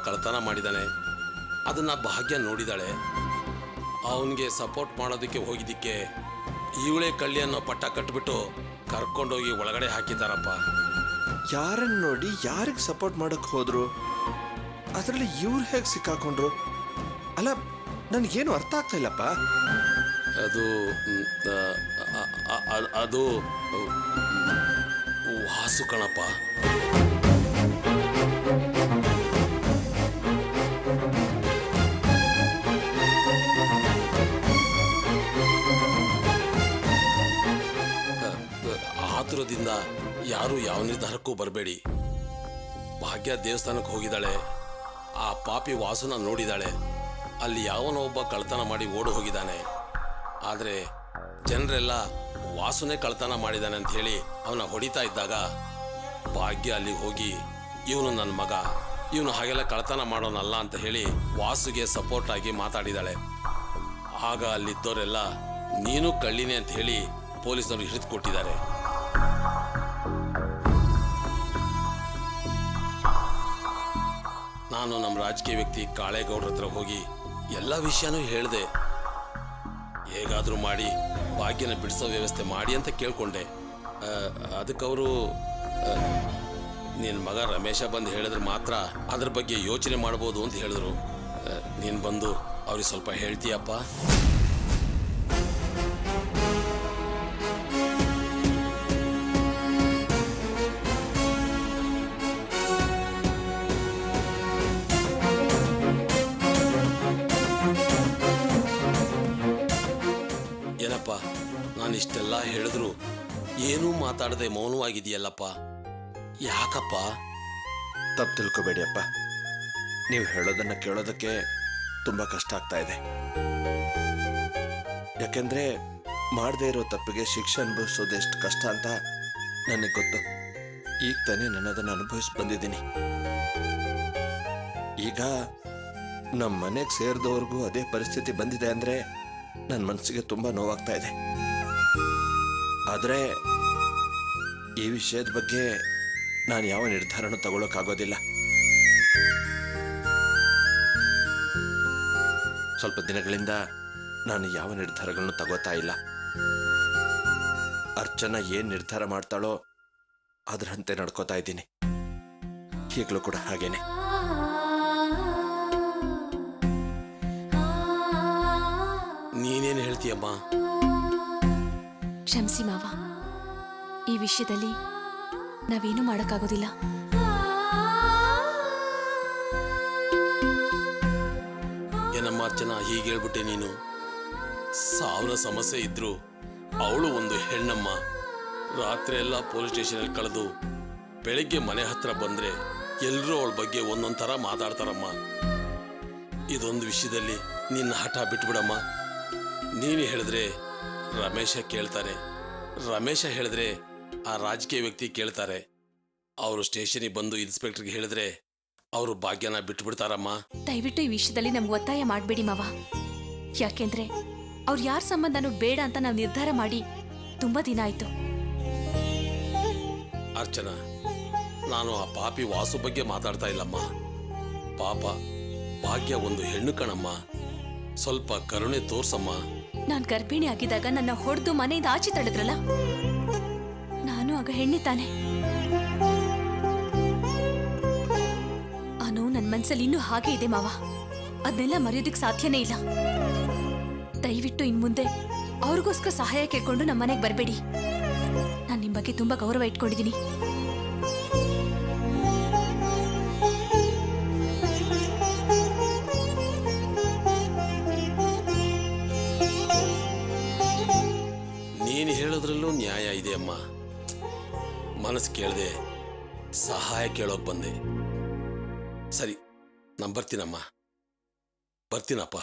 ಕಳ್ತನ ಮಾಡಿದ್ದಾನೆ. ಅದನ್ನು ಭಾಗ್ಯ ನೋಡಿದಾಳೆ. ಅವನಿಗೆ ಸಪೋರ್ಟ್ ಮಾಡೋದಕ್ಕೆ ಹೋಗಿದ್ದಕ್ಕೆ ಇವಳೇ ಕಳ್ಳಿ ಅನ್ನೋ ಪಟ್ಟ ಕಟ್ಬಿಟ್ಟು ಕರ್ಕೊಂಡೋಗಿ ಒಳಗಡೆ ಹಾಕಿದ್ದಾರಪ್ಪ. ಯಾರನ್ನು ನೋಡಿ ಯಾರಿಗೆ ಸಪೋರ್ಟ್ ಮಾಡಕ್ಕೆ ಹೋದ್ರು? ಅದರಲ್ಲಿ ಇವ್ರು ಹೇಗೆ ಸಿಕ್ಕಾಕೊಂಡ್ರು? ಅಲ್ಲ, ನನಗೇನು ಅರ್ಥ ಆಗ್ತಾ ಇಲ್ಲಪ್ಪ. ಅದು ಅದು ವಾಸು ಕಣಪ್ಪ. ಆತುರದಿಂದ ಯಾರು ಯಾವ ನಿರ್ಧಾರಕ್ಕೂ ಬರಬೇಡಿ. ಭಾಗ್ಯ ದೇವಸ್ಥಾನಕ್ಕೆ ಹೋಗಿದ್ದಾಳೆ. ಆ ಪಾಪಿ ವಾಸುನ ನೋಡಿದಾಳೆ. ಅಲ್ಲಿ ಯಾವನೋ ಒಬ್ಬ ಕಳ್ತನ ಮಾಡಿ ಓಡಿ ಹೋಗಿದ್ದಾನೆ. ಆದರೆ ಜನರೆಲ್ಲ ವಾಸುನೇ ಕಳ್ತನ ಮಾಡಿದ್ದಾನೆ ಅಂತ ಹೇಳಿ ಅವನ ಹೊಡಿತಾ ಇದ್ದಾಗ ಭಾಗ್ಯ ಅಲ್ಲಿ ಹೋಗಿ ಇವನು ನನ್ನ ಮಗ, ಇವನು ಹಾಗೆಲ್ಲ ಕಳ್ತನ ಮಾಡೋನಲ್ಲ ಅಂತ ಹೇಳಿ ವಾಸುಗೆ ಸಪೋರ್ಟ್ ಆಗಿ ಮಾತಾಡಿದಾಳೆ. ಆಗ ಅಲ್ಲಿದ್ದವರೆಲ್ಲ ನೀನು ಕಳ್ಳಿನೇ ಅಂತ ಹೇಳಿ ಪೊಲೀಸರು ಹಿಡಿದು ಕೊಟ್ಟಿದ್ದಾರೆ. ನಾನು ನಮ್ಮ ರಾಜಕೀಯ ವ್ಯಕ್ತಿ ಕಾಳೇಗೌಡ್ರ ಹತ್ರ ಹೋಗಿ ಎಲ್ಲ ವಿಷಯನೂ ಹೇಳಿದೆ. ಹೇಗಾದರೂ ಮಾಡಿ ಭಾಗ್ಯನ ಬಿಡಿಸೋ ವ್ಯವಸ್ಥೆ ಮಾಡಿ ಅಂತ ಕೇಳ್ಕೊಂಡೆ. ಅದಕ್ಕವರು ನಿನ್ನ ಮಗ ರಮೇಶ ಬಂದು ಹೇಳಿದ್ರೆ ಮಾತ್ರ ಅದ್ರ ಬಗ್ಗೆ ಯೋಚನೆ ಮಾಡ್ಬೋದು ಅಂತ ಹೇಳಿದ್ರು. ನೀನು ಬಂದು ಅವ್ರಿಗೆ ಸ್ವಲ್ಪ ಹೇಳ್ತೀಯಪ್ಪ? ಏನಪ್ಪ, ನಾನು ಇಷ್ಟೆಲ್ಲ ಹೇಳಿದ್ರು ಏನೂ ಮಾತಾಡದೆ ಮೌನವಾಗಿದೆಯಲ್ಲಪ್ಪ, ಯಾಕಪ್ಪ? ತಪ್ಪು ತಿಳ್ಕೊಬೇಡಿ ಅಪ್ಪ. ನೀವು ಹೇಳೋದನ್ನ ಕೇಳೋದಕ್ಕೆ ತುಂಬ ಕಷ್ಟ ಆಗ್ತಾ ಇದೆ. ಯಾಕೆಂದ್ರೆ ಮಾಡದೇ ಇರೋ ತಪ್ಪಿಗೆ ಶಿಕ್ಷೆ ಅನುಭವಿಸೋದು ಎಷ್ಟು ಕಷ್ಟ ಅಂತ ನನಗೆ ಗೊತ್ತು. ಈಗ ತಾನೇ ನಾನು ಅದನ್ನು ಅನುಭವಿಸಿ ಬಂದಿದ್ದೀನಿ. ಈಗ ನಮ್ಮ ಮನೆಗೆ ಸೇರಿದವ್ರಿಗೂ ಅದೇ ಪರಿಸ್ಥಿತಿ ಬಂದಿದೆ ಅಂದರೆ ನನ್ನ ಮನಸ್ಸಿಗೆ ತುಂಬ ನೋವಾಗ್ತಾ ಇದೆ. ಆದರೆ ಈ ವಿಷಯದ ಬಗ್ಗೆ ನಾನು ಯಾವ ನಿರ್ಧಾರನೂ ತಗೊಳ್ಳೋಕ್ಕಾಗೋದಿಲ್ಲ. ಸ್ವಲ್ಪ ದಿನಗಳಿಂದ ನಾನು ಯಾವ ನಿರ್ಧಾರಗಳನ್ನು ತಗೋತಾ ಇಲ್ಲ. ಅರ್ಚನಾ ಏನು ನಿರ್ಧಾರ ಮಾಡ್ತಾಳೋ ಅದರಂತೆ ನಡ್ಕೋತಾ ಇದ್ದೀನಿ. ಈಗಲೂ ಕೂಡ ಹಾಗೇನೆ. ನೀನೇನು ಹೇಳ್ತೀಯಮ್ಮ? ಕ್ಷಮಿಸಿ ಮಾವ, ಈ ವಿಷಯದಲ್ಲಿ ನಾವೇನು ಮಾಡೋಕ್ಕಾಗೋದಿಲ್ಲ. ಏನಮ್ಮ ಅರ್ಚನಾ, ಹೀಗೆ ಹೇಳ್ಬಿಟ್ಟೆ ನೀನು? ಸಾವಿರ ಸಮಸ್ಯೆ ಇದ್ರು ಅವಳು ಒಂದು ಹೆಣ್ಣಮ್ಮ. ರಾತ್ರಿ ಎಲ್ಲ ಪೊಲೀಸ್ ಸ್ಟೇಷನಲ್ಲಿ ಕಳೆದು ಬೆಳಿಗ್ಗೆ ಮನೆ ಹತ್ರ ಬಂದ್ರೆ ಎಲ್ಲರೂ ಅವಳ ಬಗ್ಗೆ ಒಂದೊಂದು ಥರ ಮಾತಾಡ್ತಾರಮ್ಮ. ಇದೊಂದು ವಿಷಯದಲ್ಲಿ ನಿನ್ನ ಹಠ ಬಿಟ್ಬಿಡಮ್ಮ. ನೀನು ಹೇಳಿದ್ರೆ ರಮೇಶ ಕೇಳ್ತಾರೆ, ರಮೇಶ ಹೇಳಿದ್ರೆ ಆ ರಾಜಕೀಯ ವ್ಯಕ್ತಿ ಕೇಳ್ತಾರೆ. ಅವರು ಸ್ಟೇಷನಿಗೆ ಬಂದು ಇನ್ಸ್ಪೆಕ್ಟರ್ಗೆ ಹೇಳಿದ್ರೆ ಅವರು ಭಾಗ್ಯನ ಬಿಟ್ಬಿಡ್ತಾರಮ್ಮ. ದಯವಿಟ್ಟು ಈ ವಿಷಯದಲ್ಲಿ ನಮ್ಗೆ ಒತ್ತಾಯ ಮಾಡಬೇಡಿ ಮಾವ. ಯಾಕೆಂದ್ರೆ ಅವ್ರು ಯಾರ ಸಂಬಂಧನೂ ಬೇಡ ಅಂತ ನಾವು ನಿರ್ಧಾರ ಮಾಡಿ ತುಂಬಾ ದಿನ ಆಯ್ತು. ಅರ್ಚನಾ, ನಾನು ಆ ಪಾಪಿ ವಾಸು ಬಗ್ಗೆ ಮಾತಾಡ್ತಾ ಇಲ್ಲಮ್ಮ. ಪಾಪ ಭಾಗ್ಯ ಒಂದು ಹೆಣ್ಣು ಕಣಮ್ಮ. ಸ್ವಲ್ಪ ಕರುಣೆ ತೋರ್ಸಮ್ಮ. ನಾನ್ ಗರ್ಭಿಣಿ ಆಗಿದ್ದಾಗ ನನ್ನ ಹೊಡೆದು ಮನೆಯಿಂದ ಆಚೆ ತಡೆದ್ರಲ್ಲ, ನಾನು ಆಗ ಹೆಣ್ಣೆ ತಾನೆ. ಆ ನೋವು ನನ್ನ ಮನ್ಸಲ್ಲಿ ಇನ್ನೂ ಹಾಗೆ ಇದೆ ಮಾವ. ಅದನ್ನೆಲ್ಲ ಮರೆಯೋದಕ್ಕೆ ಸಾಧ್ಯನೇ ಇಲ್ಲ. ದಯವಿಟ್ಟು ಇನ್ ಮುಂದೆ ಅವ್ರಿಗೋಸ್ಕರ ಸಹಾಯ ಕೇಳ್ಕೊಂಡು ನಮ್ಮ ಮನೆಗೆ ಬರಬೇಡಿ. ನಾನು ನಿಮ್ಮ ಬಗ್ಗೆ ತುಂಬಾ ಗೌರವ ಇಟ್ಕೊಂಡಿದ್ದೀನಿ. ನೀನು ಹೇಳೋದ್ರಲ್ಲೂ ನ್ಯಾಯ ಇದೆ ಅಮ್ಮ. ಮನಸ್ಸು ಕೇಳದೆ ಸಹಾಯ ಕೇಳೋಕ್ ಬಂದೆ. ಸರಿ, ನಾನು ಬರ್ತೀನಮ್ಮ. ಬರ್ತೀನಪ್ಪ.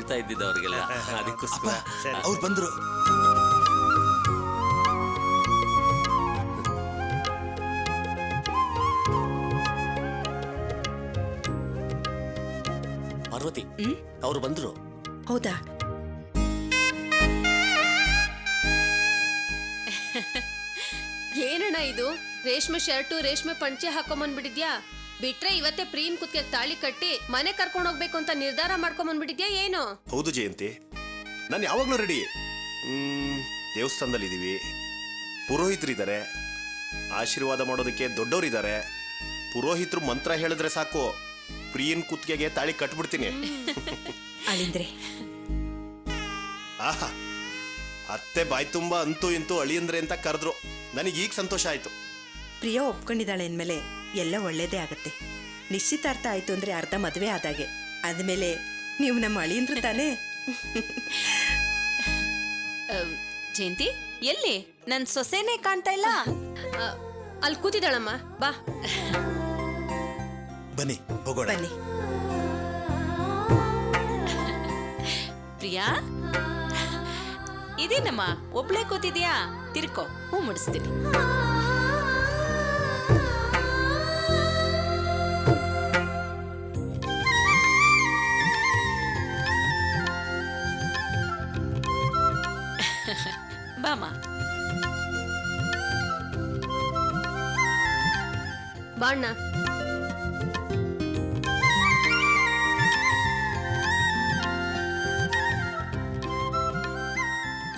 ಹೇಳ್ತಾ ಇದ್ದಿದ್ದು ಅವ್ರಿಗೆಲ್ಲ, ಅದಕ್ಕೋಸ್ಕರ. ಅವ್ರು ಬಂದ್ರು. ಪಾರ್ವತಿ, ಅವ್ರು ಬಂದ್ರು. ಹೌದಾ? ಏನಣ್ಣ ಇದು? ರೇಷ್ಮೆ ಶರ್ಟು ರೇಷ್ಮೆ ಪಂಚೆ ಹಾಕೊಂಬಂದ್ಬಿಟ್ಟಿದ್ಯಾ? ಬಿಟ್ರೆ ಇವತ್ತೇ ಪ್ರೀನ್ ಕುತ್ತಿಗೆ ತಾಳಿ ಕಟ್ಟಿ ಮನೆ ಕರ್ಕೊಂಡು ಹೋಗ್ಬೇಕು ಅಂತ ನಿರ್ಧಾರ ಮಾಡ್ಕೊಂಬಂದ್ಬಿಟ್ಟಿದ್ಯಾ ಏನು? ಹೌದು ಜಯಂತಿ, ನಾನು ಯಾವಾಗಲೂ ರೆಡಿ. ದೇವಸ್ಥಾನದಲ್ಲಿದ್ದೀವಿ, ಪುರೋಹಿತರಿದ್ದಾರೆ, ಆಶೀರ್ವಾದ ಮಾಡೋದಕ್ಕೆ ದೊಡ್ಡವರಿದ್ದಾರೆ. ಪುರೋಹಿತರು ಮಂತ್ರ ಹೇಳಿದ್ರೆ ಸಾಕು, ಪ್ರಿಯನ್ ಕುತ್ತಿಗೆಗೆ ತಾಳಿ ಕಟ್ಬಿಡ್ತೀನಿ. ಅಳಿಂದ್ರೆ, ಆಹಾ, ಅತ್ತೆ ಬಾಯ್ ತುಂಬಾ ಅಂತೂ ಇಂತೂ ಅಳಿಯಂದ್ರೆ ಅಂತ ಕರೆದ್ರು. ನನಗೆ ಈಗ ಸಂತೋಷ ಆಯ್ತು. ಪ್ರಿಯಾ ಒಪ್ಕೊಂಡಿದ್ದಾಳೆ ಅಂದಮೇಲೆ ಎಲ್ಲ ಒಳ್ಳೇದೇ ಆಗತ್ತೆ. ನಿಶ್ಚಿತಾರ್ಥ ಆಯ್ತು ಅಂದ್ರೆ ಅರ್ಧ ಮದುವೆ ಆದಾಗೆ. ಅಂದಮೇಲೆ ನೀವು ನಮ್ಮ ಅಳಿಯಂದ್ರು ತಾನೇ? ಜಯಂತಿ, ಎಲ್ಲಿ ನನ್ ಸೊಸೆನೇ ಕಾಣ್ತಾ ಇಲ್ಲ? ಅಲ್ಲಿ ಕೂತಿದ್ದಾಳಮ್ಮ, ಬಾ. ಬನ್ನಿ ಹೋಗೋಣ. ಬನ್ನಿ. ಪ್ರಿಯಾ, ಇದೇನಮ್ಮ ಒಬ್ಳೆ ಕೂತಿದ್ಯಾ? ತಿರ್ಕೋ, ಹೂ ಮುಡಿಸ್ತೀನಿ. ಬಾಮ, ಬಾಣ್ಣ.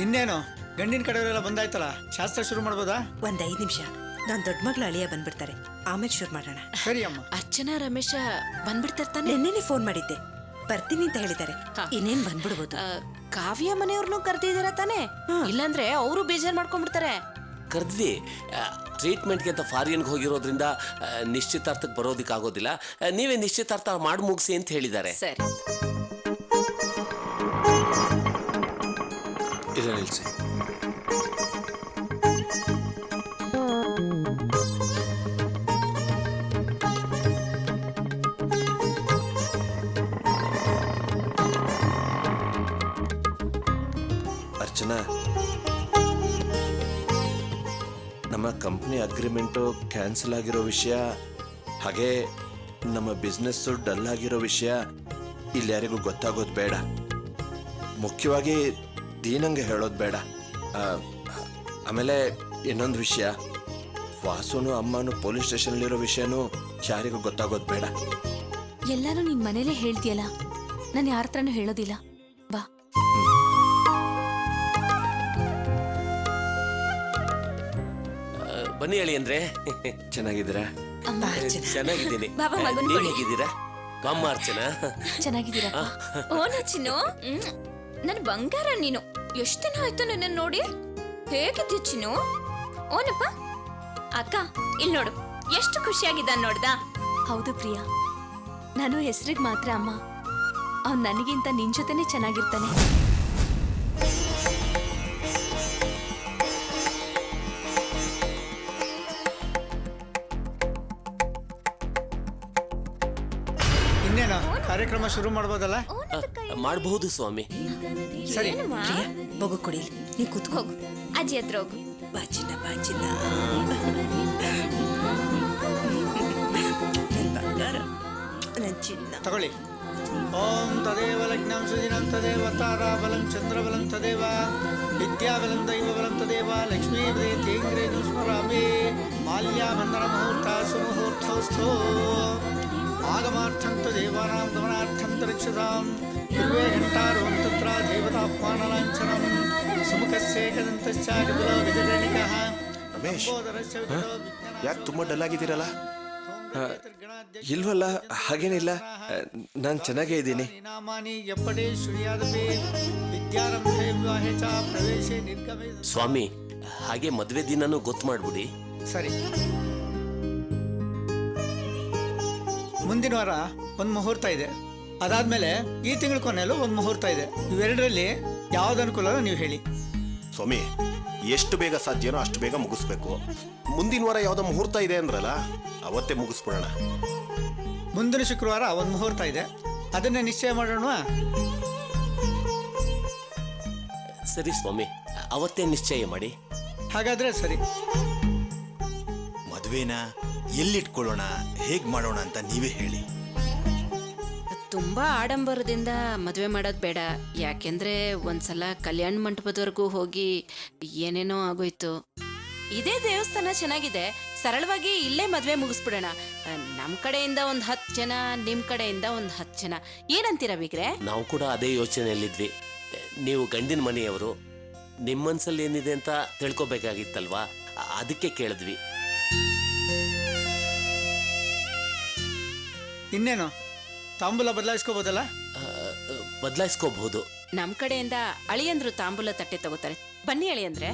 ಇನ್ನೇನು ಗಂಡಿನ ಕಡೆಯವರೆಲ್ಲ ಬಂದಾಯ್ತಲ್ಲ, ಶಾಸ್ತ್ರ ಶುರು ಮಾಡ್ಬೋದಾ? ಒಂದ್ 5 ನಿಮಿಷ, ನಾನ್ ದೊಡ್ಡ ಮಗಳು ಅಳಿಯ ಬಂದ್ಬಿಡ್ತಾರೆ, ಆಮೇಲೆ ಶುರು ಮಾಡೋಣ. ಸರಿ ಅಮ್ಮ. ಅರ್ಚನಾ ರಮೇಶ ಬಂದ್ಬಿಡ್ತಿರ್ತಾನೆ. ನೆನ್ನೆನೆ ಫೋನ್ ಮಾಡಿದ್ದೆ, ಬರ್ತೀನಿ ಅಂತ ಹೇಳಿದ್ದಾರೆ. ಇನ್ನೇನ್ ಬಂದ್ಬಿಡ್ಬೋದು. ಕಾವ್ಯ ಮನೆಯವ್ರನ್ನೂ ಕರ್ದಿದಾರ ತಾನೆ? ಇಲ್ಲಾಂದ್ರೆ ಅವರು ಬೇಜಾರ್ ಮಾಡ್ಕೊಂಡ್ಬಿಡ್ತಾರೆ. ಕರೆದ್ವಿ. ಟ್ರೀಟ್ಮೆಂಟ್ಗೆ ಅಂತ ಫಾರಿನ್ಗೆ ಹೋಗಿರೋದ್ರಿಂದ ನಿಶ್ಚಿತಾರ್ಥಕ್ಕೆ ಬರೋದಕ್ಕಾಗೋದಿಲ್ಲ. ನೀವೇ ನಿಶ್ಚಿತಾರ್ಥ ಮಾಡಿ ಮುಗಿಸಿ ಅಂತ ಹೇಳಿದ್ದಾರೆ. ಸರಿ, ಇಲ್ಲ ನಿಲ್ಸಿ. ಅರ್ಚನಾ, ನಮ್ಮ ಕಂಪ್ನಿ ಅಗ್ರಿಮೆಂಟು ಕ್ಯಾನ್ಸಲ್ ಆಗಿರೋ ವಿಷಯ, ಹಾಗೆ ನಮ್ಮ ಬಿಸ್ನೆಸ್ಸು ಡಲ್ ಆಗಿರೋ ವಿಷಯ ಇಲ್ಲಿ ಯಾರಿಗೂ ಗೊತ್ತಾಗೋದು ಬೇಡ. ಮುಖ್ಯವಾಗಿ ದೀನಂಗೆ ಹೇಳೋದು ಬೇಡ. ಆಮೇಲೆ ಇನ್ನೊಂದು ವಿಷಯ, ವಾಸುನು ಅಮ್ಮನು ಪೊಲೀಸ್ ಸ್ಟೇಷನಲ್ಲಿರೋ ವಿಷಯನೂ ಯಾರಿಗೂ ಗೊತ್ತಾಗೋದು ಬೇಡ. ಎಲ್ಲಾನು ನಿನ್ ಮನೇಲೆ ಹೇಳ್ತೀಯಲ್ಲ, ನಾನು ಯಾರ ಹತ್ರನೂ ಹೇಳೋದಿಲ್ಲ. ಬಾ. ಬನ್ನಿ ಹೇಳಿ ಅಂದ್ರೆ. ಚೆನ್ನಾಗಿದ್ದೀರಾ? ಚೆನ್ನಾಗಿದ್ದೀನಿ. ಬಾಬಾ, ಮಗನ್ ನೀವು ಕೊಡಿ. ಹೇಗಿದ್ದೀರಾ? ಬಾಮ್ಮ ಅರ್ಚನಾ. ಚೆನ್ನಾಗಿದ್ದೀರಾ? ಓನ ಚಿನ್ನು, ನನ್ ಬಂಗಾರ ನೀನು. ಎಷ್ಟು ದಿನ ಆಯ್ತು ನನ್ನ ನೋಡಿ. ಹೇಗಿದ್ದೀಯ ಚಿನ್ನು? ಓನಪ್ಪ. ಅಕ್ಕ, ಇಲ್ಲಿ ನೋಡು, ಎಷ್ಟು ಖುಷಿಯಾಗಿದ್ದಾನೆ ನೋಡ್ದಾ? ಹೌದು ಪ್ರಿಯಾ, ನಾನು ಹೆಸರಿಗೆ ಮಾತ್ರ ಅಮ್ಮ. ಅವ್ನು ನನಗಿಂತ ನಿನ್ ಜೊತೆನೆ ಚೆನ್ನಾಗಿರ್ತಾನೆ. ಇನ್ನೇನು ಕಾರ್ಯಕ್ರಮ ಶುರು ಮಾಡ್ಬೋದಲ್ಲ? ಮಾಡಬಹುದು ಸ್ವಾಮಿ. ಸರಿ. ಪ್ರಿಯಾ, ಮಗು ಕೊಡಿ, ನೀ ಕೂತ್ಕೋ. ಹೋಗು, ಅಜ್ಜಿ ಹತ್ರ ಹೋಗು. ಬಾಚಿನ ಬಾಚಿನ ನನ್ ಬಂಗಾರ, ನನ್ ಚಿನ್ನ. ತಗೊಳ್ಳಿ. ಓಂ ತದೇವ ಲಗ್ನಂ ಸುದಿನಂ ತದೇವ ತಾರಾಬಲಂ ಚಂದ್ರಬಲಂ ತದೇವ ವಿದ್ಯಾಬಲಂ ದೈವಬಲಂ ತದೇವ ಲಕ್ಷ್ಮೀ ತೇಂಗ್ರೇನು ಸ್ಮರಾಮಿ ಮಾಲ್ಯಾಬಂಧನ ಮುಹೂರ್ತ ಸುಮುಹೂರ್ತಸ್ಥೋ ಆಗಮಾರ್ಥಂ ತದೇವಾನಾಂ ಗಮನಾರ್ಥಂ ತರಿಕ್ಷತಾಂ ಧ್ರುವೇ ಘಂಟಾರೋಂ ತತ್ರ ದೇವತಾಹ್ವಾನಲಾಂಛನಂ ಸುಮುಖಸ್ಯೇಕದಂತಶ್ಚ ಕಪಿಲೋ ಗಜಗಣಿಕಃ. ರಮೇಶ್, ಯಾಕೆ ತುಂಬಾ ಡಲ್ ಆಗಿದ್ದೀರಲ್ಲ? ಇಲ್ವಲ್ಲ, ಹಾಗೇನಿಲ್ಲ, ನಾನು ಚೆನ್ನಾಗೇ ಇದ್ದೀನಿ. ನಾಮಾನಿ ಎಪ್ಪಡೆ ಶ್ರೀಯಾದಪಿ ವಿದ್ಯಾರಂಭೆ ವಿವಾಹೆ ಚ ಪ್ರವೇಶೆ ನಿರ್ಗಮೆ. ಸ್ವಾಮಿ, ಹಾಗೆ ಮದ್ವೆ ದಿನನೂ ಗೊತ್ತು ಮಾಡ್ಬಿಡಿ. ಸರಿ. ಮುಂದಿನ ವಾರ ಒಂದು ಮುಹೂರ್ತ ಇದೆ, ಅದಾದ್ಮೇಲೆ ಈ ತಿಂಗಳ ಕೊನೆಯಲ್ಲೂ ಒಂದು ಮುಹೂರ್ತ ಇದೆ. ಇವೆರಡರಲ್ಲಿ ಯಾವ್ದು ಅನುಕೂಲ ನೀವು ಹೇಳಿ. ಸ್ವಾಮಿ, ಎಷ್ಟು ಬೇಗ ಸಾಧ್ಯನೋ ಅಷ್ಟು ಬೇಗ ಮುಗಿಸ್ಬೇಕು. ಮುಂದಿನ ವಾರ ಯಾವ್ದೋ ಮುಹೂರ್ತ ಇದೆ ಅಂದ್ರಲ್ಲ, ಅವತ್ತೇ ಮುಗಿಸ್ಬಿಡೋಣ. ಮುಂದಿನ ಶುಕ್ರವಾರ ಒಂದು ಮುಹೂರ್ತ ಇದೆ, ಅದನ್ನೇ ನಿಶ್ಚಯ ಮಾಡೋಣ. ಸರಿ ಸ್ವಾಮಿ, ಅವತ್ತೇ ನಿಶ್ಚಯ ಮಾಡಿ. ಹಾಗಾದ್ರೆ ಸರಿ. ಮದುವೆನ ಎಲ್ಲಿಟ್ಕೊಳ್ಳೋಣ, ಹೇಗ್ ಮಾಡೋಣ ಅಂತ ನೀವೇ ಹೇಳಿ. ತುಂಬಾ ಆಡಂಬರದಿಂದ ಮದುವೆ ಮಾಡೋದು ಬೇಡ. ಯಾಕೆಂದ್ರೆ ಒಂದ್ಸಲ ಕಲ್ಯಾಣ ಮಂಟಪದವರೆಗೂ ಹೋಗಿ ಏನೇನೋ ಆಗೋಯ್ತು. ಇದೇ ದೇವಸ್ಥಾನ ಚೆನ್ನಾಗಿದೆ, ಸರಳವಾಗಿ ಇಲ್ಲೇ ಮದುವೆ ಮುಗಿಸ್ಬಿಡೋಣ. ನಮ್ಮ ಕಡೆಯಿಂದ ಒಂದು 10 ಜನ, ನಿಮ್ಮ ಕಡೆಯಿಂದ ಒಂದು 10 ಜನ. ಏನಂತೀರ ಬಿಗ್ರೆ? ನಾವು ಕೂಡ ಅದೇ ಯೋಚನೆಯಲ್ಲಿದ್ವಿ. ನೀವು ಗಂಡಿನ ಮನೆಯವರು, ನಿಮ್ಮ ಮನ್ಸಲ್ಲಿ ಏನಿದೆ ಅಂತ ತಿಳ್ಕೊಬೇಕಾಗಿತ್ತಲ್ವಾ, ಅದಕ್ಕೆ ಕೇಳಿದ್ವಿ. ಇನ್ನೇನು ತಾಂಬೂಲ ಬದಲಾಯಿಸ್ಕೋಬೋದಲ್ಲ? ಬದಲಾಯಿಸ್ಕೋಬಹುದು. ನಮ್ಮ ಕಡೆಯಿಂದ ಅಳಿಯಂದ್ರು ತಾಂಬೂಲ ತಟ್ಟೆ ತಗೋತಾರೆ. ಬನ್ನಿ ಅಳಿಯಂದ್ರೆ.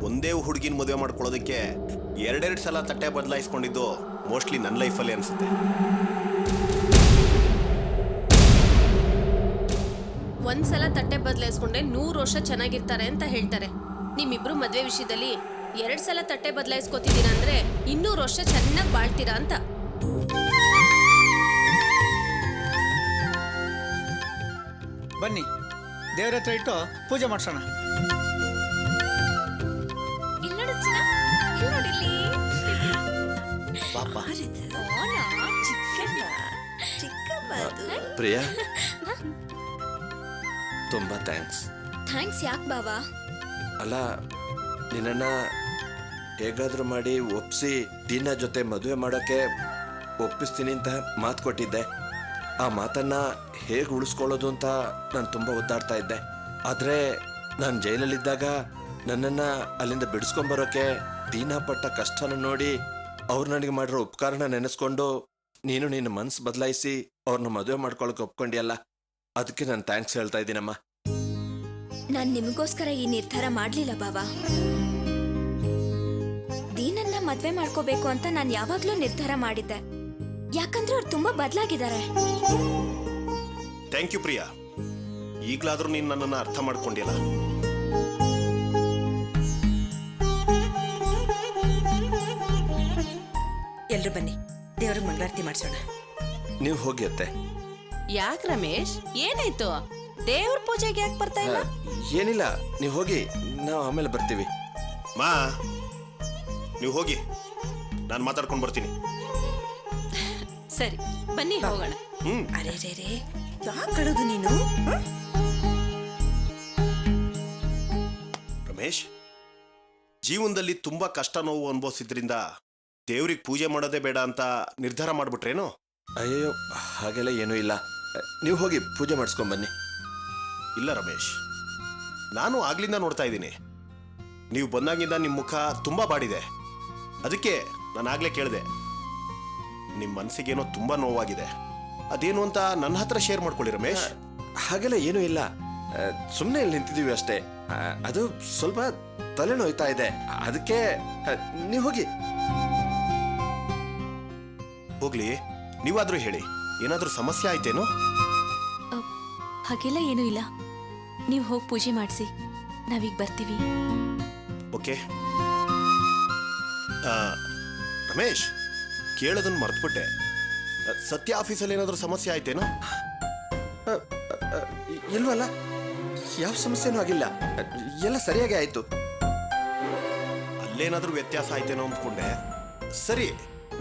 ಒಂದೇ ಹುಡುಗಿನ ಮದುವೆ ಮಾಡ್ಕೊಳ್ಳೋದಕ್ಕೆ 2 ಸಲ ತಟ್ಟೆ ಬದಲಾಯಿಸ್ಕೊಂಡಿದ್ದು ಮೋಸ್ಟ್ಲಿ ನನ್ನ ಲೈಫಲ್ಲಿ ಅನ್ಸುತ್ತೆ. ಒಂದ್ಸಲ ತಟ್ಟೆ ಬದಲಾಯಿಸ್ಕೊಂಡೆ 100 ವರ್ಷ ಚೆನ್ನಾಗಿರ್ತಾರೆ ಅಂತ ಹೇಳ್ತಾರೆ. ನಿಮ್ಮಿಬ್ರು ಮದ್ವೆ ವಿಷಯದಲ್ಲಿ 2 ಸಲ ತಟ್ಟೆ ಬದಲಾಯಿಸ್ಕೊತಿದ್ದೀರಾ ಅಂದ್ರೆ 200 ವರ್ಷ ಚೆನ್ನಾಗಿ ಬಾಳ್ತೀರಾ ಅಂತ. ಬನ್ನಿ ದೇವ್ರ ಹತ್ರ ಇಟ್ಟು ಪೂಜೆ ಮಾಡ್ಸೋಣ. ಪಾಪ ಪ್ರಿಯಾ, ತುಂಬಾ ಥ್ಯಾಂಕ್ಸ್. ಥ್ಯಾಂಕ್ಸ್ ಯಾಕೆ ಬಾವಾ? ಅಲ್ಲ, ನಿನ್ನನ್ನು ಹೇಗಾದರೂ ಮಾಡಿ ಒಪ್ಪಿಸಿ ದೀನಾ ಜೊತೆ ಮದುವೆ ಮಾಡೋಕ್ಕೆ ಒಪ್ಪಿಸ್ತೀನಿ ಅಂತ ಮಾತು ಕೊಟ್ಟಿದ್ದೆ. ಆ ಮಾತನ್ನು ಹೇಗೆ ಉಳಿಸ್ಕೊಳ್ಳೋದು ಅಂತ ನಾನು ತುಂಬ ಒದ್ದಾಡ್ತಾ ಇದ್ದೆ. ಆದರೆ ನಾನು ಜೈಲಲ್ಲಿದ್ದಾಗ ನನ್ನನ್ನು ಅಲ್ಲಿಂದ ಬಿಡಿಸ್ಕೊಂಬರೋಕ್ಕೆ ದೀನಾ ಪಟ್ಟ ಕಷ್ಟನ ನೋಡಿ ಅವ್ರು ನನಗೆ ಮಾಡಿರೋ ಉಪಕಾರನ ನೆನೆಸ್ಕೊಂಡು ನೀನು ನಿನ್ನ ಮನಸ್ಸು ಬದಲಾಯಿಸಿ ಅವ್ರನ್ನ ಮದುವೆ ಮಾಡ್ಕೊಳ್ಳೋಕೆ ಒಪ್ಕೊಂಡಿಯಲ್ಲ, ಅದಕ್ಕೆ ನಾನು ಥ್ಯಾಂಕ್ಸ್ ಹೇಳ್ತಾ ಇದ್ದೀನಮ್ಮ. ನಾನ್ ನಿಮಗೋಸ್ಕರ ಈ ನಿರ್ಧಾರ ಮಾಡ್ಲಿಲ್ಲ ಬಾವಾ. ದೀನನ್ನ ಮದ್ವೆ ಮಾಡ್ಕೋಬೇಕು ಅಂತ ನಾನು ಯಾವಾಗ್ಲೂ ನಿರ್ಧಾರ ಮಾಡಿದ್ದೆ. ಯಾಕಂದ್ರೆ ಅವ್ರು ತುಂಬಾ ಬದಲಾಗಿದ್ದಾರೆ. Thank you Priya. ಈಗಲಾದ್ರೂ ನೀನು ನನ್ನನ್ನು ಅರ್ಥ ಮಾಡ್ಕೊಂಡಿಲ್ಲ. ಎಲ್ರು ಬನ್ನಿ, ದೇವ್ರಿಗೆ ಮಂಗಳಾರತಿ ಮಾಡಿಸೋಣ. ನೀವು ಹೋಗಿ ಅತ್ತೆ. ಯಾಕೆ ರಮೇಶ್, ಏನಾಯ್ತು? ದೇವ್ರ ಪೂಜೆಗೆ ಯಾಕೆ ಬರ್ತಾ ಇಲ್ಲ? ಏನಿಲ್ಲ, ನೀವು ಹೋಗಿ, ನಾವು ಆಮೇಲೆ ಬರ್ತೀವಿ. ಮಾ, ನೀವು ಹೋಗಿ, ನಾನು ಮಾತಾಡ್ಕೊಂಡು ಬರ್ತೀನಿ. ಸರಿ ಬನ್ನಿ ಹೋಗೋಣ. ಅರೆ ರೇ ರೇ, ಯಾಕೆ ಕಳೋದು ನೀನು? ರಮೇಶ್, ಜೀವನದಲ್ಲಿ ತುಂಬಾ ಕಷ್ಟ ನೋವು ಅನುಭವಿಸಿದ್ರಿಂದ ದೇವ್ರಿಗೆ ಪೂಜೆ ಮಾಡೋದೇ ಬೇಡ ಅಂತ ನಿರ್ಧಾರ ಮಾಡ್ಬಿಟ್ರೇನು? ಅಯ್ಯೋ, ಹಾಗೆಲ್ಲ ಏನೂ ಇಲ್ಲ. ನೀವು ಹೋಗಿ ಪೂಜೆ ಮಾಡಿಸ್ಕೊಂಬನ್ನಿ. ಇಲ್ಲ ರಮೇಶ್, ನಾನು ಆಗ್ಲಿಂದ ನೋಡ್ತಾ ಇದ್ದೀನಿ. ನೀವು ಬಂದಾಗಿಂದ ನಿಮ್ಮ ಮುಖ ತುಂಬಾ ಬಾಡಿದೆ. ಅದಕ್ಕೆ ನಾನು ಆಗ್ಲೇ ಕೇಳಿದೆ. ನಿಮ್ಮ ಮನಸ್ಸಿಗೇನೋ ತುಂಬಾ ನೋವಾಗಿದೆ. ಅದೇನು ಅಂತ ನನ್ನ ಹತ್ರ ಶೇರ್ ಮಾಡ್ಕೊಳ್ಳಿ ರಮೇಶ್. ಹಾಗೆಲ್ಲ ಏನೂ ಇಲ್ಲ, ಸುಮ್ಮನೆ ಇಲ್ಲಿ ನಿಂತಿದ್ದೀವಿ ಅಷ್ಟೇ. ಅದು ಸ್ವಲ್ಪ ತಲೆನೋಯ್ತಾ ಇದೆ, ಅದಕ್ಕೆ ನೀವು ಹೋಗಿ. ಹೋಗ್ಲಿ, ನೀವಾದ್ರೂ ಹೇಳಿ, ಏನಾದ್ರೂ ಸಮಸ್ಯೆ ಆಯ್ತೇನೋ? ಹಾಗೆಲ್ಲ ಏನೂ ಇಲ್ಲ, ನೀವು ಹೋಗಿ ಪೂಜೆ ಮಾಡಿಸಿ, ನಾವೀಗ ಬರ್ತೀವಿ. ಓಕೆ. ರಮೇಶ್, ಕೇಳೋದನ್ನ ಮರ್ತ್ಬಿಟ್ಟೆ. ಸತ್ಯ ಆಫೀಸಲ್ಲಿ ಏನಾದ್ರೂ ಸಮಸ್ಯೆ ಆಯ್ತೇನೋ? ಇಲ್ವಲ್ಲ, ಯಾವ ಸಮಸ್ಯೆನೂ ಆಗಿಲ್ಲ, ಎಲ್ಲ ಸರಿಯಾಗಿ ಆಯ್ತು. ಅಲ್ಲೇನಾದ್ರೂ ವ್ಯತ್ಯಾಸ ಆಯ್ತೇನೋ ಅಂದ್ಕೊಂಡೆ. ಸರಿ,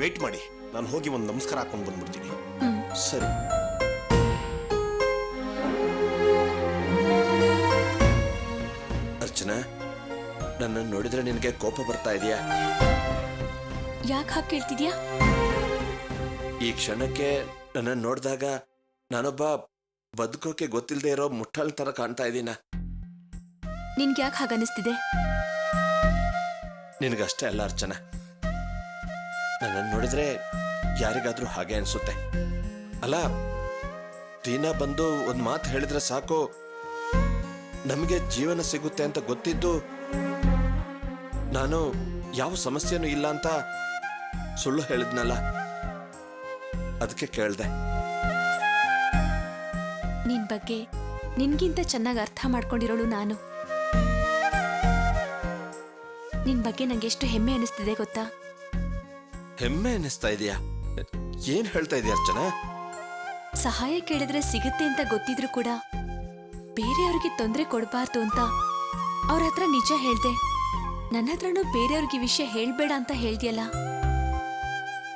ವೇಟ್ ಮಾಡಿ, ನಾನು ಹೋಗಿ ಒಂದು ನಮಸ್ಕಾರ ಹಾಕೊಂಡು ಬಂದ್ಬಿಡ್ತೀನಿ. ಸರಿ. ಅರ್ಚನಾ, ನನ್ನನ್ನು ನೋಡಿದ್ರೆ ನಿನಗೆ ಕೋಪ ಬರ್ತಾ ಇದೆಯಾ? ಯಾಕೆ ಹಾಗೆ ಕೇಳ್ತಿದ್ಯಾ? ಈ ಕ್ಷಣಕ್ಕೆ ನನ್ನನ್ನು ನೋಡಿದಾಗ ನಾನೊಬ್ಬ ಬದುಕೋಕೆ ಗೊತ್ತಿಲ್ಲದೆ ಇರೋ ಮುಟ್ಟಾಳ ತರ ಕಾಣ್ತಾ ಇದ್ದೀನ. ನಿನ್ಗೆ ಯಾಕೆ ಹಾಗನ್ನಿಸ್ತಿದೆ? ನಿನಗಷ್ಟೇ ಅಲ್ಲ ಅರ್ಚನಾ, ನನ್ನನ್ನು ನೋಡಿದ್ರೆ ಯಾರಿಗಾದ್ರೂ ಹಾಗೆ ಅನ್ಸುತ್ತೆ. ಅಲ್ಲ, ದಿನ ಬಂದು ಒಂದು ಮಾತು ಹೇಳಿದ್ರೆ ಸಾಕು, ನಮಗೆ ಜೀವನ ಸಿಗುತ್ತೆ ಅಂತ ಗೊತ್ತಿದ್ದು ನಾನು ಯಾವ ಸಮಸ್ಯೆನೂ ಇಲ್ಲ ಅಂತ ಸುಳ್ಳು ಹೇಳಿದ್ನಲ್ಲ, ಅದಕ್ಕೆ ಕೇಳ್ದೆ. ನಿನ್ ಬಗ್ಗೆ ನಿನ್ಗಿಂತ ಚೆನ್ನಾಗಿ ಅರ್ಥ ಮಾಡ್ಕೊಂಡಿರೋಳು ನಾನು. ನಿನ್ ಬಗ್ಗೆ ನಂಗೆ ಎಷ್ಟು ಹೆಮ್ಮೆ ಅನಿಸ್ತಿದೆ ಗೊತ್ತಾ? ಹೆಮ್ಮೆ ಅನ್ನಿಸ್ತಾ ಇದೆಯಾ? ಏನ್ ಹೇಳ್ತಾ ಇದೀಯ ಅರ್ಚನಾ? ಸಹಾಯ ಕೇಳಿದ್ರೆ ಸಿಗುತ್ತೆ ಅಂತ ಗೊತ್ತಿದ್ರು ಕೂಡ ಬೇರೆಯವ್ರಿಗೆ ತೊಂದರೆ ಕೊಡಬಾರ್ದು ಅಂತ ಅವ್ರ ಹತ್ರ ನಿಜ ಹೇಳ್ದೆ. ನನ್ನ ಹತ್ರನೂ ಬೇರೆಯವ್ರಿಗೆ ವಿಷಯ ಹೇಳ್ಬೇಡ ಅಂತ ಹೇಳ್ದಿಯಲ್ಲ,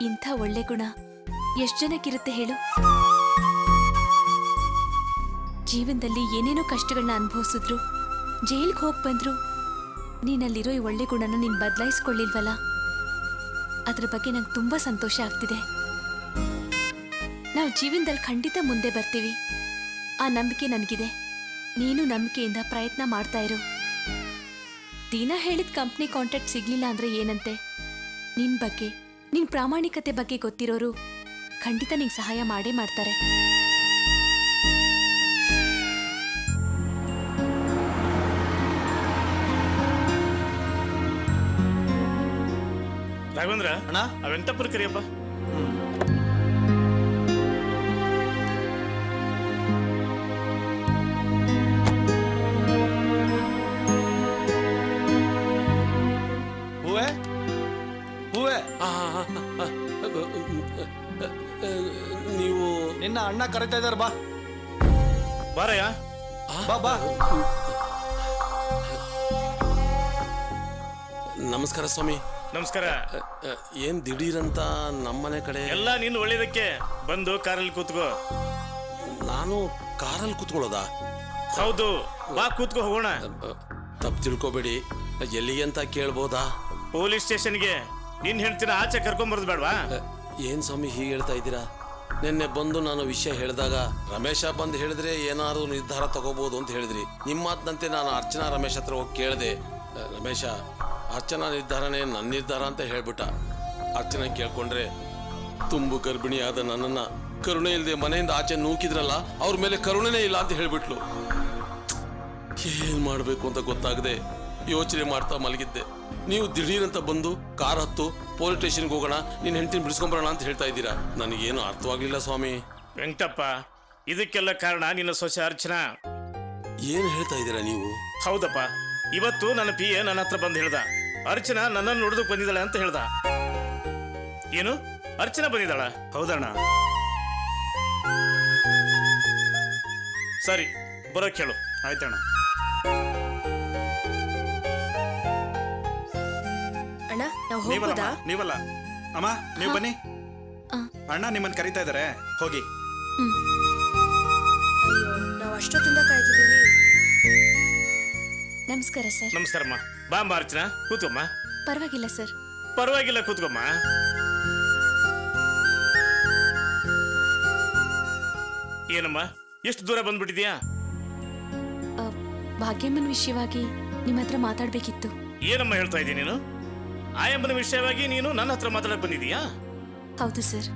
ಇಂಥ ಒಳ್ಳೆ ಗುಣ ಎಷ್ಟ್ ಜನಕ್ಕಿರುತ್ತೆ ಹೇಳು? ಜೀವನದಲ್ಲಿ ಏನೇನೋ ಕಷ್ಟಗಳನ್ನ ಅನುಭವಿಸಿದ್ರು, ಜೈಲ್ಗೆ ಹೋಗಿ ಬಂದ್ರು, ನೀನಲ್ಲಿರೋ ಈ ಒಳ್ಳೆ ಗುಣನ ನೀನ್ ಬದಲಾಯಿಸ್ಕೊಳ್ಳಿಲ್ವಲ್ಲ, ಅದ್ರ ಬಗ್ಗೆ ನಂಗೆ ತುಂಬಾ ಸಂತೋಷ ಆಗ್ತಿದೆ. ನಾವು ಜೀವನದಲ್ಲಿ ಖಂಡಿತ ಮುಂದೆ ಬರ್ತೀವಿ, ಆ ನಂಬಿಕೆ ನನಗಿದೆ. ನೀನು ನಂಬಿಕೆಯಿಂದ ಪ್ರಯತ್ನ ಮಾಡ್ತಾ ಇರು. ದೀನಾ ಹೇಳಿದ ಕಂಪ್ನಿ ಕಾಂಟ್ರಾಕ್ಟ್ ಸಿಗ್ಲಿಲ್ಲ ಅಂದ್ರೆ ಏನಂತೆ? ನಿನ್ ಬಗ್ಗೆ, ನಿನ್ ಪ್ರಾಮಾಣಿಕತೆ ಬಗ್ಗೆ ಗೊತ್ತಿರೋರು ಖಂಡಿತ ನಿಂಗೆ ಸಹಾಯ ಮಾಡೇ ಮಾಡ್ತಾರೆ. ರಾಘವೇಂದ್ರ ಅಣ್ಣ, ಆ ವೆಂಕಟಪ್ಪನ ಕರಿಯಪ್ಪ. ಹೂವೆ ಹೂವೆ, ನೀವು ನಿನ್ನ ಅಣ್ಣ ಕರೀತಾ ಇದಾರ, ಬಾ ಬಾರಯ್ಯ. ಬಾ ಬಾ. ನಮಸ್ಕಾರ ಸ್ವಾಮಿ. ನಮಸ್ಕಾರ. ಏನ್ ದಿಢೀರಂತ ನಮ್ಮನೆ ಕಡೆ? ಎಲ್ಲ ನೀನು ಒಳ್ಳೇದಕ್ಕೆ ಬಂದು ಕಾರಲ್ಲಿ ಕೂತ್ಕೋ. ನಾನು ಕಾರಲ್ಲಿ ಕೂತ್ಕೊಳ್ಳೋದಾ? ಹೌದು, ಬಾ ಕೂತ್ಕೋ, ಹೋಗೋಣ. ತಪ್ಪು ತಿಳ್ಕೊಬೇಡಿ, ಎಲ್ಲಿಗೆ ಅಂತ ಕೇಳ್ಬೋದಾ? ಪೊಲೀಸ್ ಸ್ಟೇಷನ್ಗೆ ನಿನ್ ಹೆಂಡ್ತಿನ ಆಚೆ ಕರ್ಕೊಂಬರ್ದು ಬೇಡವಾ? ಏನ್ ಸ್ವಾಮಿ ಹೀಗೆ ಹೇಳ್ತಾ ಇದ್ದೀರಾ? ನಿನ್ನೆ ಬಂದು ನಾನು ವಿಷಯ ಹೇಳಿದಾಗ ರಮೇಶ ಬಂದು ಹೇಳಿದ್ರೆ ಏನಾದ್ರು ನಿರ್ಧಾರ ತಗೋಬಹುದು ಅಂತ ಹೇಳಿದ್ರಿ. ನಿಮ್ಮ ಮಾತಿನಂತೆ ನಾನು ಅರ್ಚನಾ ರಮೇಶ್ ಹತ್ರ ಹೋಗಿ ಕೇಳಿದೆ. ರಮೇಶ ಅರ್ಚನಾ ನಿರ್ಧಾರನೇ ನನ್ನ ನಿರ್ಧಾರ ಅಂತ ಹೇಳ್ಬಿಟ್ಟ. ಅರ್ಚನಾ ಕೇಳ್ಕೊಂಡ್ರೆ ತುಂಬು ಗರ್ಭಿಣಿಯಾದ ನನ್ನನ್ನ ಕರುಣೆ ಇಲ್ಲದೆ ಮನೆಯಿಂದ ಆಚೆ ನೂಕಿದ್ರಲ್ಲ, ಅವ್ರ ಮೇಲೆ ಕರುಣೆನೇ ಇಲ್ಲ ಅಂತ ಹೇಳ್ಬಿಟ್ಲು. ಏನ್ ಮಾಡ್ಬೇಕು ಅಂತ ಗೊತ್ತಾಗದೆ ಯೋಚನೆ ಮಾಡ್ತಾ ಮಲಗಿದ್ದೆ. ನೀವು ದಿಢೀರಂತ ಬಂದು ಕಾರ್ ಹತ್ತು ಪೊಲೀಸ್ ಸ್ಟೇಷನ್ಗೆ ಹೋಗೋಣ, ನಿನ್ನ ಹೆಂಡತಿನ ಬಿಡಿಸ್ಕೊಂಬರೋಣ ಅಂತ ಹೇಳ್ತಾ ಇದ್ದೀರಾ. ನನಗೇನು ಅರ್ಥವಾಗ್ಲಿಲ್ಲ ಸ್ವಾಮಿ. ವೆಂಕಟಪ್ಪ, ಇದಕ್ಕೆಲ್ಲ ಕಾರಣ ನಿನ್ನ ಸೊಸೆ ಅರ್ಚನಾ. ಏನ್ ಹೇಳ್ತಾ ಇದ್ದೀರಾ ನೀವು? ಹೌದಪ್ಪ, ಇವತ್ತು ನನ್ನ ಪಿ ಎ ನನ್ನ ಹತ್ರ ಬಂದು ಹೇಳ್ದ, ಅರ್ಚನಾ ನನ್ನನ್ನು ನೋಡೋದಕ್ಕೆ ಬಂದಿದ್ದಾಳೆ ಅಂತ ಹೇಳ್ದ. ಏನು, ಅರ್ಚನಾ ಬಂದಿದ್ದಾಳ? ಹೌದಣ್ಣ. ಸರಿ, ಬರೋಕ್ ಹೇಳು. ಆಯ್ತಣ್ಣ. ಅಣ್ಣ, ನಾವು ನೀವಲ್ಲ ಹೋಗೋದಾ? ನೀವಲ್ಲ ಅಮ್ಮ, ನೀವು ಬನ್ನಿ. ಅಣ್ಣ ನಿಮ್ಮನ್ನ ಕರೀತಾ ಇದಾರೆ, ಹೋಗಿ. ನಾವು ಅಷ್ಟೊತ್ತಿಂದ ಕಾಯ್ತಿದ್ದೀವಿ. ನಮಸ್ಕಾರ ಸರ್. ನಮಸ್ಕಾರಮ್ಮ. ಬಾಮ್ಮ ಅರ್ಚನಾ, ಕೂತ್ಕೊಮ್ಮ. ಪರವಾಗಿಲ್ಲ ಸರ್. ಪರವಾಗಿಲ್ಲ, ಕೂತ್ಕೊಮ್ಮ. ಏನಮ್ಮ, ಎಷ್ಟು ದೂರ ಬಂದ್ಬಿಟ್ಟಿದ್ಯಾ? ಭಾಗ್ಯಮ್ಮನ ವಿಷಯವಾಗಿ ನಿಮ್ಮ ಹತ್ರ ಮಾತಾಡ್ಬೇಕಿತ್ತು. ಏನಮ್ಮ ಹೇಳ್ತಾ ಇದ್ದೀನಿ ನೀನು? ಆಯಮ್ಮನ ವಿಷಯವಾಗಿ ನೀನು ನನ್ನ ಹತ್ರ ಮಾತಾಡಕ್ ಬಂದಿದೀಯಾ? ಹೌದು ಸರ್.